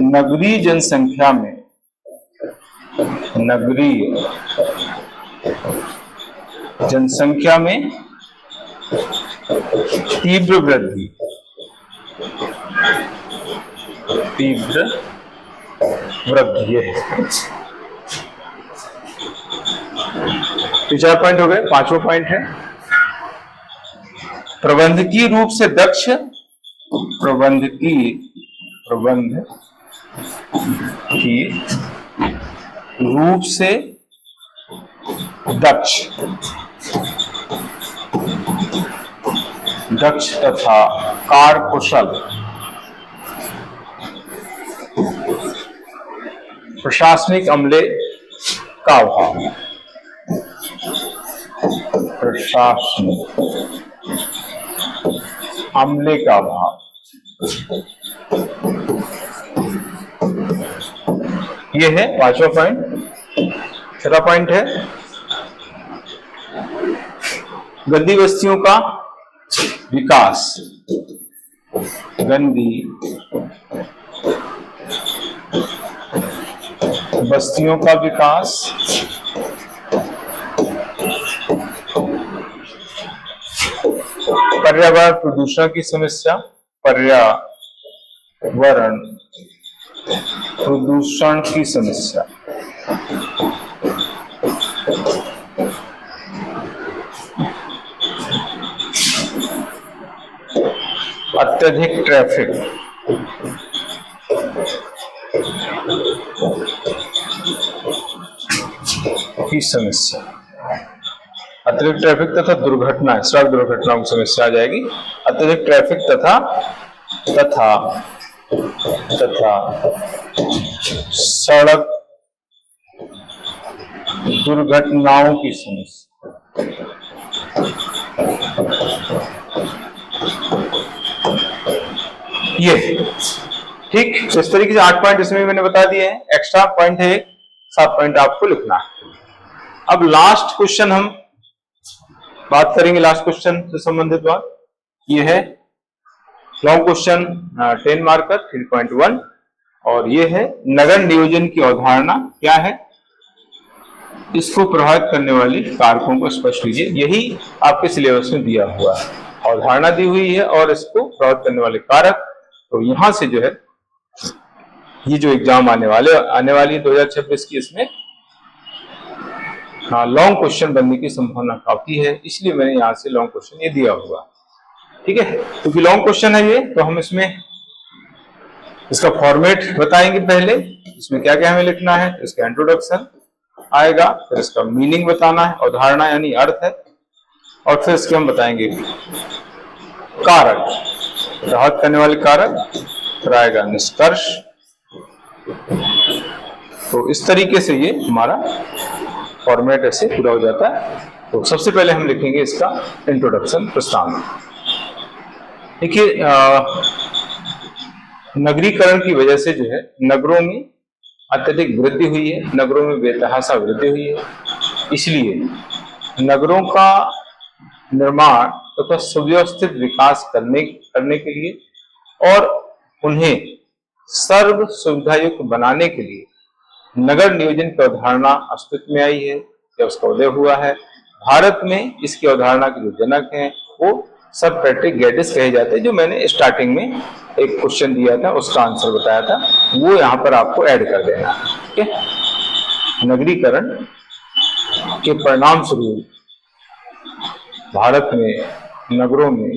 नगरीय जनसंख्या में तीव्र वृद्धि है। तो 4 पॉइंट हो गए। 5वां पॉइंट है प्रबंधकीय रूप से दक्ष तथा कार्यकुशल प्रशासनिक अमले का अभाव। ये है 5वां पॉइंट। 6वां पॉइंट है गंदी बस्तियों का विकास। पर्यावरण प्रदूषण की समस्या। अत्यधिक ट्रैफिक की समस्या, अत्यधिक ट्रैफिक तथा दुर्घटना, सड़क दुर्घटनाओं की समस्या आ जाएगी। अत्यधिक ट्रैफिक तथा सड़क दुर्घटनाओं की समस्या। ये ठीक, इस तरीके से 8 पॉइंट इसमें मैंने बता दिए हैं। एक्स्ट्रा पॉइंट है 7 पॉइंट आपको लिखना है। अब लास्ट क्वेश्चन हम बात करेंगे, लास्ट क्वेश्चन से संबंधित बात ये है लॉन्ग क्वेश्चन 10 मार्कर 3.1, और ये है नगर नियोजन की अवधारणा क्या है, इसको प्रभावित करने वाली कारकों को स्पष्ट कीजिए। यही आपके सिलेबस में दिया हुआ है, अवधारणा दी हुई है और इसको प्रभावित करने वाले कारक। तो यहां से जो है ये जो एग्जाम आने वाली है 2026 की, इसमें लॉन्ग क्वेश्चन बनने की संभावना काफी है, इसलिए मैंने यहां से लॉन्ग क्वेश्चन ये दिया हुआ। ठीक है, क्योंकि लॉन्ग क्वेश्चन है ये, तो हम इसमें इसका फॉर्मेट बताएंगे। पहले इसमें क्या क्या हमें लिखना है, इसका इंट्रोडक्शन आएगा, फिर इसका मीनिंग बताना है, अवधारणा यानी अर्थ है, और फिर इसके हम बताएंगे कारक, प्रभावित करने वाले कारक, फिर आएगा निष्कर्ष। तो इस तरीके से ये हमारा फॉर्मेट ऐसे पूरा हो जाता है। तो सबसे पहले हम लिखेंगे इसका इंट्रोडक्शन, प्रस्तावना। देखिए, नगरीकरण की वजह से जो है नगरों में अत्यधिक वृद्धि हुई है, नगरों में बेतहाशा वृद्धि हुई है, इसलिए नगरों का निर्माण तथा सुव्यवस्थित विकास करने के लिए और उन्हें सर्व सुविधायुक्त बनाने के लिए नगर नियोजन की अवधारणा अस्तित्व में आई है या उसका उदय हुआ है। भारत में इसकी अवधारणा के जो जनक हैं वो सर पैट्रिक गैटिस कहे जाते हैं, जो मैंने स्टार्टिंग में एक क्वेश्चन दिया था उसका आंसर बताया था, वो यहाँ पर आपको ऐड कर देना है। ठीक है, नगरीकरण के परिणाम स्वरूप भारत में नगरों में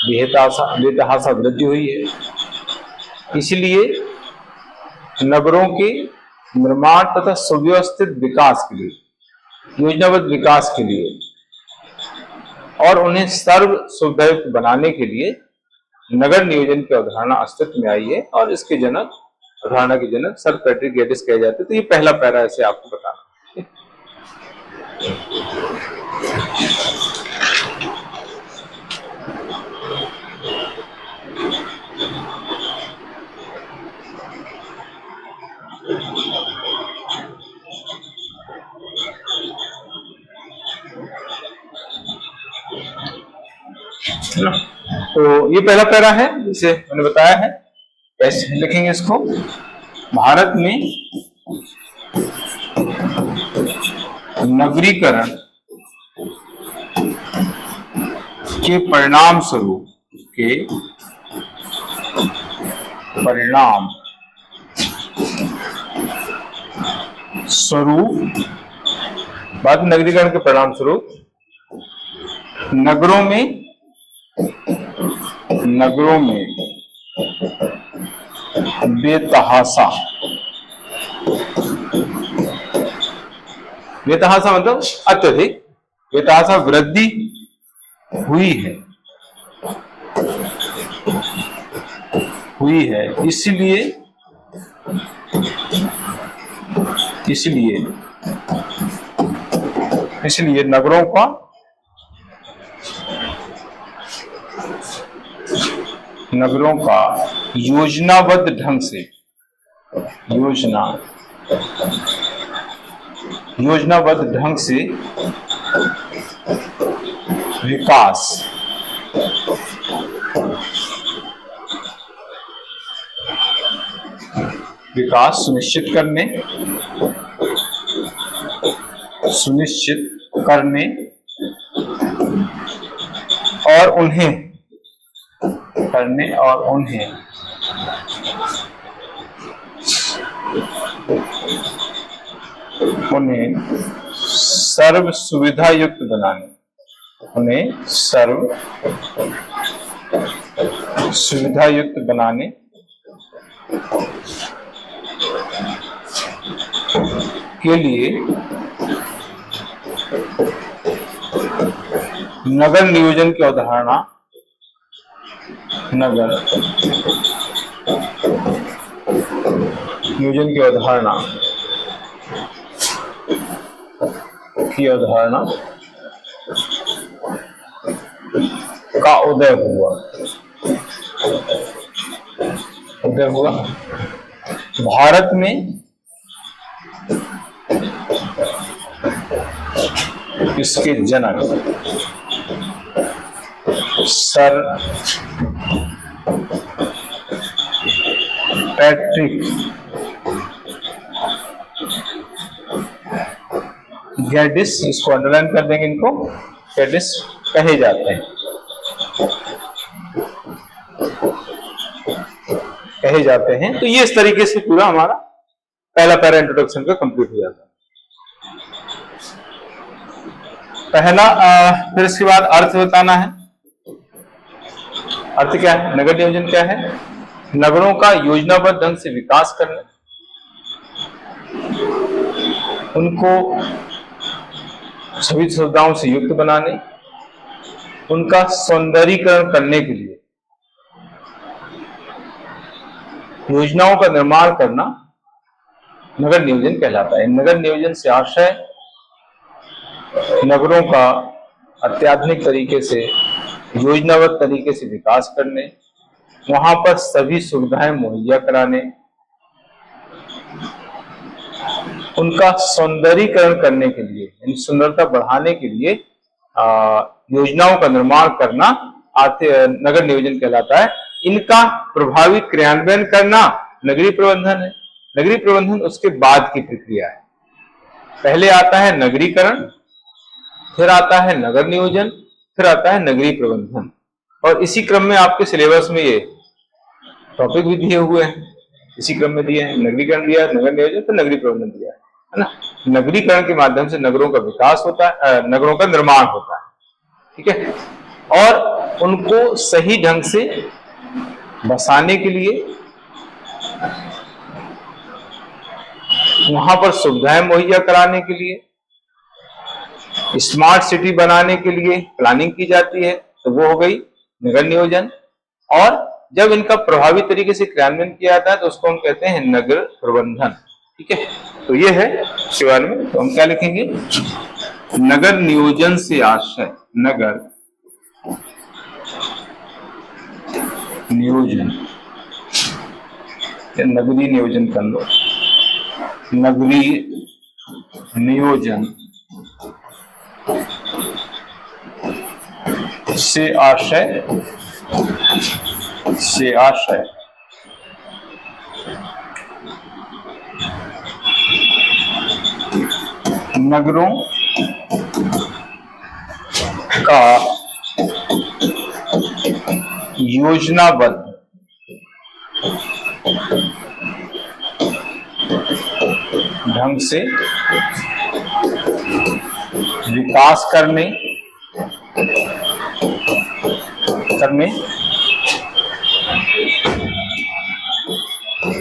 बेतहाशा वृद्धि हुई है, इसलिए नगरों के निर्माण तथा सुव्यवस्थित विकास के लिए, योजनाबद्ध विकास के लिए और उन्हें सर्व सुविधायुक्त बनाने के लिए नगर नियोजन की अवधारणा अस्तित्व में आई है, और इसके जनक, अवधारणा के जनक सर पैट्रिक गैटिस कहे जाते हैं। तो ये पहला पैरा ऐसे आपको बताना। तो ये पहला पैरा है, जिसे मैंने बताया है। कैसे लिखेंगे इसको, भारत में नगरीकरण के परिणाम स्वरूप बाद में नगरीकरण के परिणाम स्वरूप नगरों में बेतहाशा मतलब अत्यधिक बेतहाशा वृद्धि हुई है, इसलिए नगरों का योजनाबद्ध ढंग से विकास सुनिश्चित करने और उन्हें सर्व सुविधा सुविधा युक्त बनाने के लिए नगर नियोजन की अवधारणा का उदय हुआ। भारत में इसके जनक सर पैट्रिक गैडिस, इसको अंडरलाइन कर देंगे, इनको गैडिस कहे जाते हैं, तो ये इस तरीके से पूरा हमारा पहला पैरा इंट्रोडक्शन का कंप्लीट हो जाता है। फिर इसके बाद अर्थ बताना है। अर्थ क्या है? नगर नियोजन क्या है? नगरों का योजनाबद्ध ढंग से विकास करना, उनको सभी सुविधाओं से युक्त बनाने, उनका सौंदर्यीकरण करने के लिए योजनाओं का निर्माण करना नगर नियोजन कहलाता है। नगर नियोजन से आशय नगरों का अत्याधुनिक तरीके से, योजनाबद्ध तरीके से विकास करने, वहां पर सभी सुविधाएं मुहैया कराने, उनका सौंदर्यीकरण करने के लिए, यानी सुंदरता बढ़ाने के लिए योजनाओं का निर्माण करना नगर नियोजन कहलाता है। इनका प्रभावी क्रियान्वयन करना नगरीय प्रबंधन है। नगरीय प्रबंधन उसके बाद की प्रक्रिया है। पहले आता है नगरीकरण, फिर आता है नगर नियोजन, फिर आता है नगरीय प्रबंधन, और इसी क्रम में आपके सिलेबस में ये टॉपिक भी दिए हुए हैं, इसी क्रम में दिए हैं। नगरीकरण दिया, नगर नियोजन, फिर नगरीय प्रबंधन दिया है ना। नगरीकरण के माध्यम से नगरों का विकास होता है, नगरों का निर्माण होता है, ठीक है, और उनको सही ढंग से बसाने के लिए, वहां पर सुविधाएं मुहैया कराने के लिए, स्मार्ट सिटी बनाने के लिए प्लानिंग की जाती है, तो वो हो गई नगर नियोजन। और जब इनका प्रभावी तरीके से क्रियान्वयन किया जाता है तो उसको हम कहते हैं नगर प्रबंधन, ठीक है। तो ये है इसके बारे में। तो हम क्या लिखेंगे? नगर नियोजन से आशय नगर नियोजन, नगरीय नियोजन कर लो, नगरीय नियोजन से आशय नगरों का योजनाबद्ध ढंग से विकास करने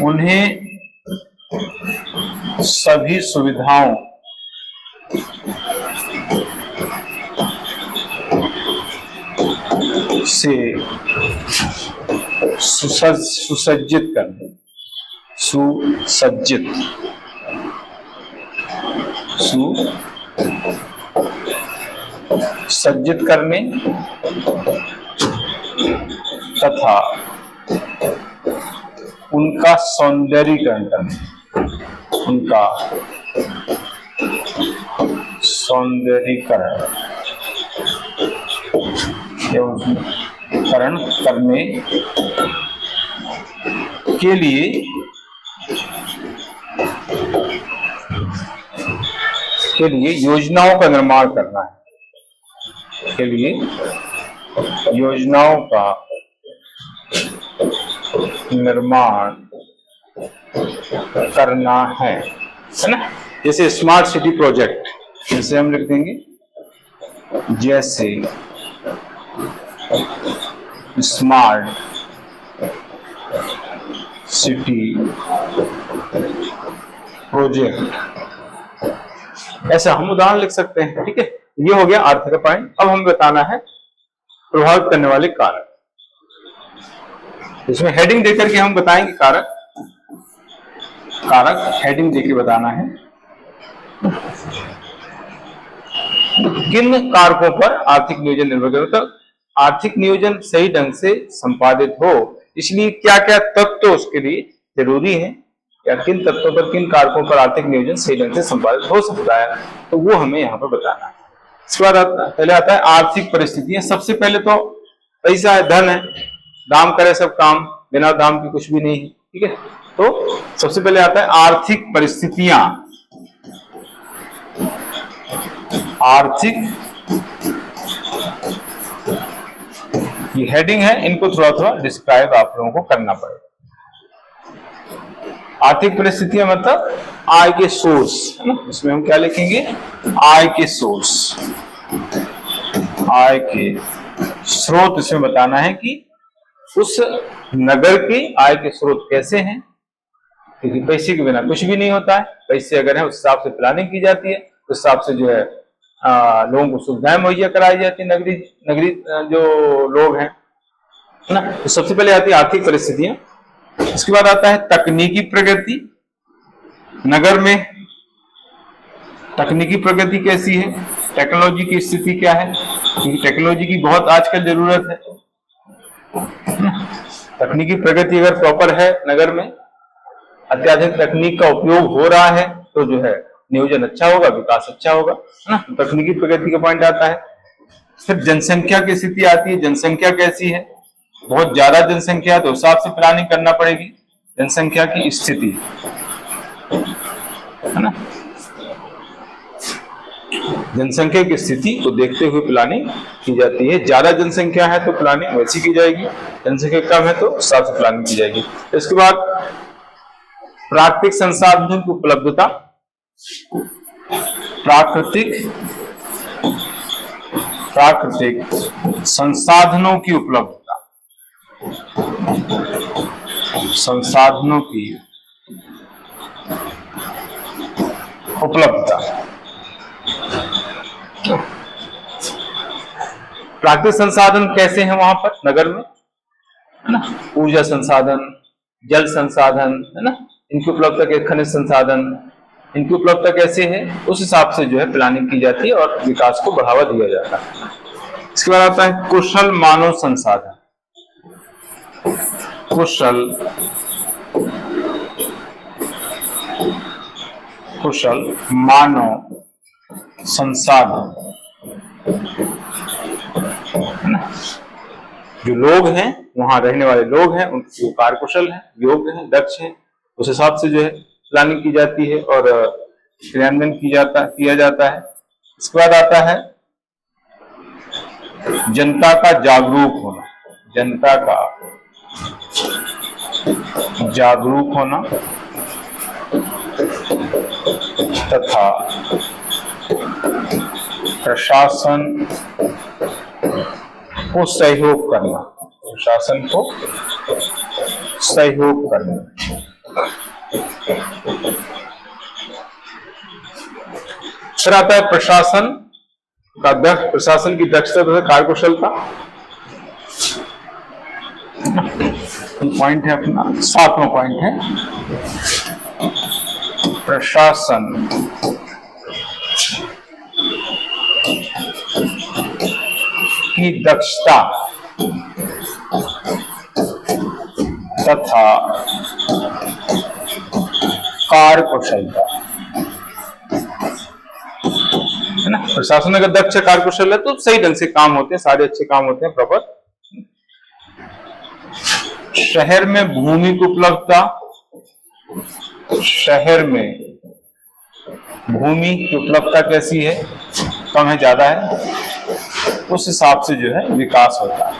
उन्हें सभी सुविधाओं से सुसज्जित करने, सज्जित करने तथा उनका सौंदर्यीकरण करने, करने के लिए योजनाओं का निर्माण करना है, योजनाओं का निर्माण करना है ना। जैसे स्मार्ट सिटी प्रोजेक्ट, जैसे हम लिख देंगे, जैसे स्मार्ट सिटी प्रोजेक्ट, ऐसा हम उदाहरण लिख सकते हैं। ठीक है, ये हो गया अर्थ का पॉइंट। अब हमें बताना है प्रभावित करने वाले कारक। इसमें हेडिंग देकर के हम बताएंगे कारक हेडिंग देकर बताना है किन कारकों पर आर्थिक नियोजन निर्भर करता है। आर्थिक नियोजन सही ढंग से संपादित हो, इसलिए क्या क्या तत्व उसके लिए जरूरी है, या किन तत्वों पर, किन कारकों पर आर्थिक नियोजन सही ढंग से संपादित हो सकता है, तो वो हमें यहाँ पर बताना है। इसके बाद पहले आता है आर्थिक परिस्थितियां। सबसे पहले तो पैसा है, धन है, दाम करे सब काम, बिना दाम की कुछ भी नहीं है। ठीक है, तो सबसे पहले आता है आर्थिक परिस्थितियां। आर्थिक, ये हेडिंग है, इनको थोड़ा थोड़ा डिस्क्राइब आप लोगों को करना पड़ेगा। आर्थिक परिस्थितियां मतलब आय के सोर्स, है ना। इसमें हम क्या लिखेंगे, आय के सोर्स, आय के स्रोत। इसमें बताना है कि उस नगर के आय के स्रोत कैसे हैं, क्योंकि पैसे के बिना कुछ भी नहीं होता है। पैसे अगर है, उस हिसाब से प्लानिंग की जाती है, उस हिसाब से जो है लोगों को सुविधाएं मुहैया कराई जाती है, नगरी जो लोग हैं, है ना। तो सबसे पहले आती है आर्थिक परिस्थितियां। इसके बाद आता है तकनीकी प्रगति। नगर में तकनीकी प्रगति कैसी है, टेक्नोलॉजी की स्थिति क्या है, क्योंकि टेक्नोलॉजी की बहुत आजकल जरूरत है। तकनीकी प्रगति अगर प्रॉपर है, नगर में अत्याधुनिक तकनीक का उपयोग हो रहा है, तो जो है नियोजन अच्छा होगा, विकास अच्छा होगा, है ना। तकनीकी प्रगति का पॉइंट आता है। फिर जनसंख्या की स्थिति आती है, जनसंख्या कैसी है, बहुत ज्यादा जनसंख्या है तो हिसाब से प्लानिंग करना पड़ेगी। जनसंख्या की स्थिति, है ना, जनसंख्या की स्थिति को देखते हुए प्लानिंग की जाती है। ज्यादा जनसंख्या है तो प्लानिंग वैसी की जाएगी, जनसंख्या कम है तो हिसाब से प्लानिंग की जाएगी। इसके बाद प्राकृतिक संसाधनों की उपलब्धता, प्राकृतिक संसाधनों की उपलब्धता, संसाधनों की उपलब्धता। प्राकृतिक संसाधन कैसे हैं वहां पर नगर में, है ना। ऊर्जा संसाधन, जल संसाधन, है ना, इनकी उपलब्धता के, खनिज संसाधन, इनकी उपलब्धता कैसे है, उस हिसाब से जो है प्लानिंग की जाती है और विकास को बढ़ावा दिया जाता है। इसके बाद आता है कुशल मानव संसाधन। कुशल मानव संसाधन, जो लोग हैं, वहां रहने वाले लोग हैं, उनके कार्यकुशल हैं, योग्य हैं, दक्ष हैं, उस हिसाब से जो है प्लानिंग की जाती है और क्रियान्वयन किया जाता है। इसके बाद आता है जनता का जागरूक होना। जनता का जागरूक होना तथा प्रशासन को सहयोग करना, प्रशासन को सहयोग करना। फिर आता है प्रशासन का प्रशासन की दक्षता तथा कार्यकुशलता, पॉइंट है अपना 7वां पॉइंट है प्रशासन की दक्षता तथा कार्यकुशलता, है ना। प्रशासन अगर दक्ष कार्यकुशल है तो सही ढंग से काम होते हैं, सारे अच्छे काम होते हैं प्रॉपर। शहर में भूमि की उपलब्धता, शहर में भूमि की उपलब्धता कैसी है, कम है, ज्यादा है, उस हिसाब से जो है विकास होता है,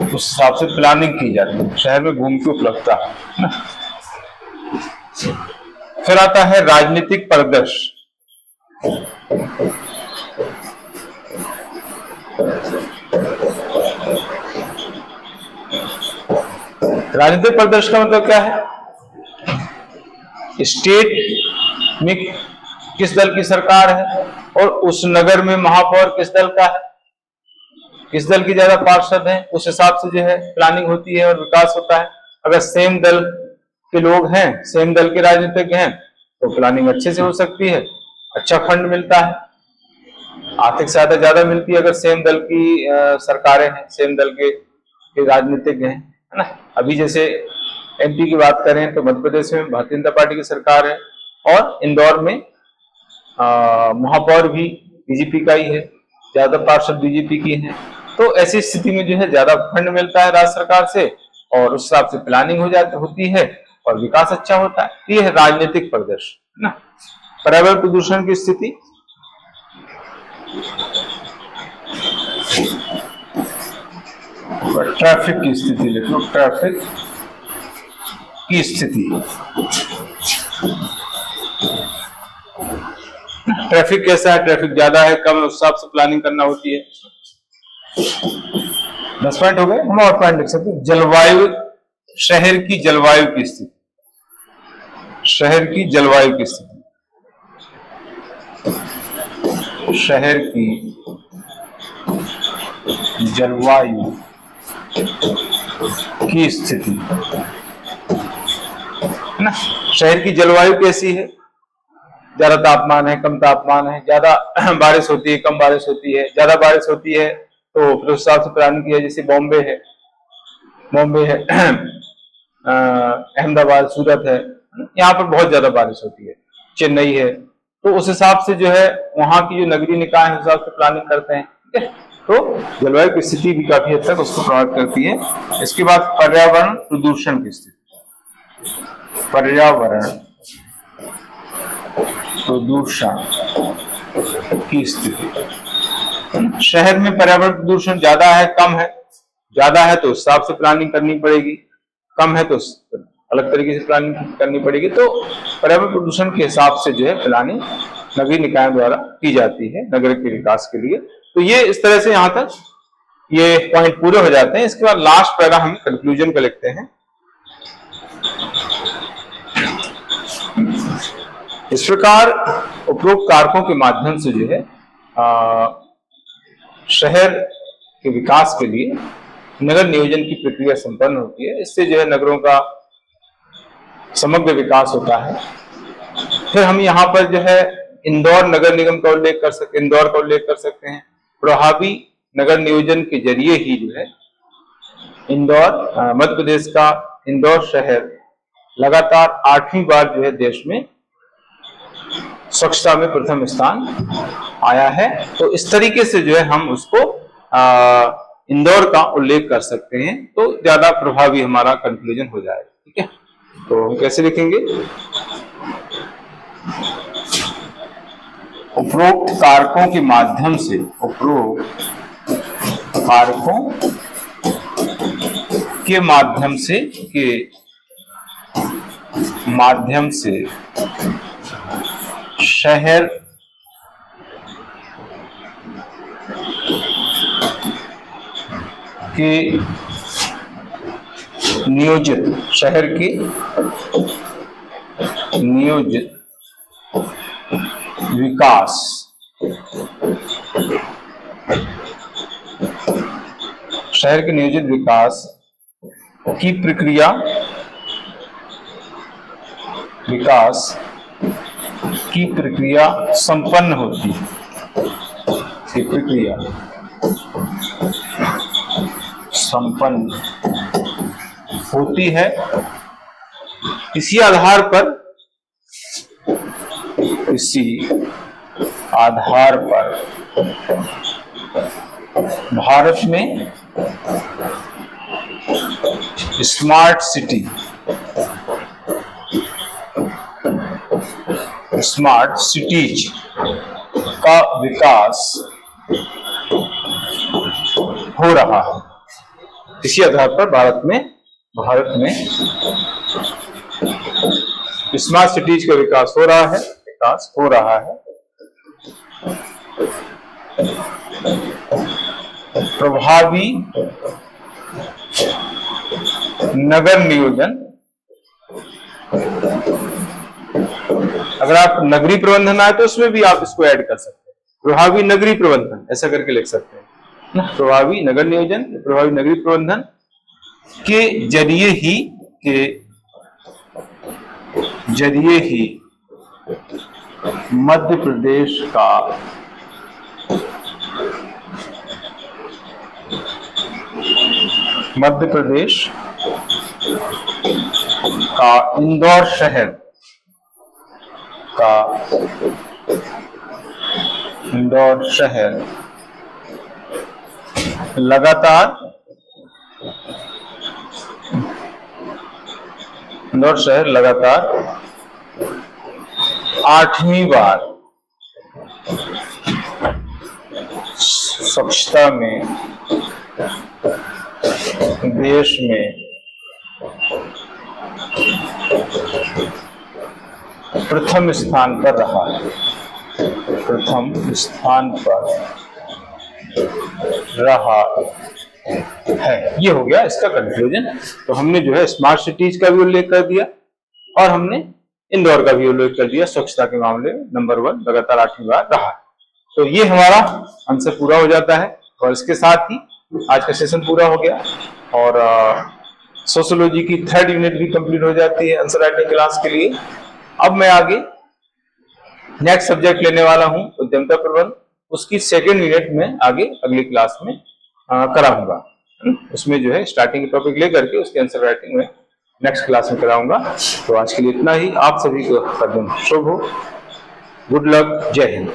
उस हिसाब से प्लानिंग की जाती है। शहर में भूमि की उपलब्धता, है ना। फिर आता है राजनीतिक परिदृश्य। राजनीतिक परिदृश्य का मतलब क्या है, स्टेट में किस दल की सरकार है और उस नगर में महापौर किस दल का है, किस दल की ज्यादा पार्षद है, उस हिसाब से जो है प्लानिंग होती है और विकास होता है। अगर सेम दल के लोग हैं, सेम दल के राजनीतिज्ञ हैं, तो प्लानिंग अच्छे से हो सकती है, अच्छा फंड मिलता है, आर्थिक सहायता ज्यादा मिलती है अगर सेम दल की सरकारें हैं, सेम दल के राजनीतिज्ञ हैं, है ना। अभी जैसे एमपी की बात करें तो मध्य प्रदेश में भारतीय जनता पार्टी की सरकार है और इंदौर में महापौर भी बीजेपी का ही है, ज्यादा पार्षद बीजेपी की हैं। तो ऐसी स्थिति में जो है ज्यादा फंड मिलता है राज्य सरकार से और उस हिसाब से प्लानिंग होती है और विकास अच्छा होता है। ये है राजनीतिक परिदृश्य, है ना। पर्यावरण प्रदूषण की स्थिति, ट्रैफिक की स्थिति लिखो, ट्रैफिक की स्थिति। ट्रैफिक कैसा है, ट्रैफिक ज्यादा है कम है, उस हिसाब से प्लानिंग करना होती है। 10 पॉइंट हो गए, हम और पॉइंट लिख सकते हैं। जलवायु, शहर की जलवायु की स्थिति, शहर की जलवायु की स्थिति, शहर की जलवायु की स्थिति, है ना। शहर की जलवायु कैसी है, ज्यादा तापमान है, कम तापमान है, ज्यादा बारिश होती है, कम बारिश होती है, ज्यादा बारिश होती है तो फिर उस हिसाब से प्लानिंग की है। जैसे बॉम्बे है अहमदाबाद, सूरत है, यहाँ पर बहुत ज्यादा बारिश होती है, चेन्नई है, तो उस हिसाब से जो है वहां की जो नगरीय निकाय है उस हिसाब से प्लानिंग करते हैं, ठीक है। तो जलवायु की स्थिति भी काफी हद तक उसको प्रभावित करती है। इसके बाद पर्यावरण प्रदूषण की स्थिति, पर्यावरण प्रदूषण की स्थिति। शहर में पर्यावरण प्रदूषण ज्यादा है कम है, ज्यादा है तो उस हिसाब से प्लानिंग करनी पड़ेगी, कम है तो अलग तरीके से प्लानिंग करनी पड़ेगी। तो पर्यावरण प्रदूषण के हिसाब से जो है प्लानिंग नगरीय निकायों द्वारा की जाती है नगर के विकास के लिए। तो ये इस तरह से यहां तक ये पॉइंट पूरे हो जाते हैं। इसके बाद लास्ट पैरा हम कंक्लूजन का लिखते हैं। इस प्रकार उपरोक्त कारकों के माध्यम से जो है शहर के विकास के लिए नगर नियोजन की प्रक्रिया संपन्न होती है। इससे जो है नगरों का समग्र विकास होता है। फिर हम यहाँ पर जो है इंदौर नगर निगम का उल्लेख कर सकते, इंदौर का उल्लेख कर सकते हैं। प्रभावी नगर नियोजन के जरिए ही जो है इंदौर, मध्य प्रदेश का इंदौर शहर लगातार 8वीं बार जो है देश में स्वच्छता में प्रथम स्थान आया है। तो इस तरीके से जो है हम उसको इंदौर का उल्लेख कर सकते हैं, तो ज्यादा प्रभावी हमारा कंक्लूजन हो जाएगा, ठीक है। तो हम कैसे लिखेंगे, उपरोक्त कारकों के माध्यम से, उपरोक्त कारकों के माध्यम से शहर के नियोजित विकास शहर के नियोजित विकास की प्रक्रिया संपन्न होती है, की प्रक्रिया संपन्न होती है। इसी आधार पर भारत में स्मार्ट सिटीज का विकास हो रहा है। इसी आधार पर भारत में स्मार्ट सिटीज का विकास हो रहा है। प्रभावी नगर नियोजन अगर आप नगरीय प्रबंधन आए तो उसमें भी आप इसको ऐड कर सकते हैं, प्रभावी नगरीय प्रबंधन ऐसा करके लिख सकते हैं ना, प्रभावी नगर नियोजन, प्रभावी नगरीय प्रबंधन के जरिए ही मध्य प्रदेश का इंदौर शहर लगातार 8वीं बार स्वच्छता में देश में प्रथम स्थान पर रहा है। ये हो गया इसका कंक्लूजन। तो हमने जो है स्मार्ट सिटीज का भी उल्लेख कर दिया और हमने इंदौर का भी उल्लेख कर दिया, स्वच्छता के मामले में नंबर 1 लगातार 8वीं बार रहा है। तो ये हमारा आंसर पूरा हो जाता है और इसके साथ ही आज का सेशन पूरा हो गया और सोशियोलॉजी की 3rd यूनिट भी कंप्लीट हो जाती है आंसर राइटिंग क्लास के लिए। अब मैं आगे नेक्स्ट सब्जेक्ट लेने वाला हूं उद्यमता प्रबंधन, उसकी 2nd यूनिट में आगे अगली क्लास में कराऊंगा। उसमें जो है स्टार्टिंग टॉपिक लेकर के उसके आंसर राइटिंग में नेक्स्ट क्लास में कराऊंगा। तो आज के लिए इतना ही। आप सभी को दिन शुभ हो। Good luck. जय हिंद।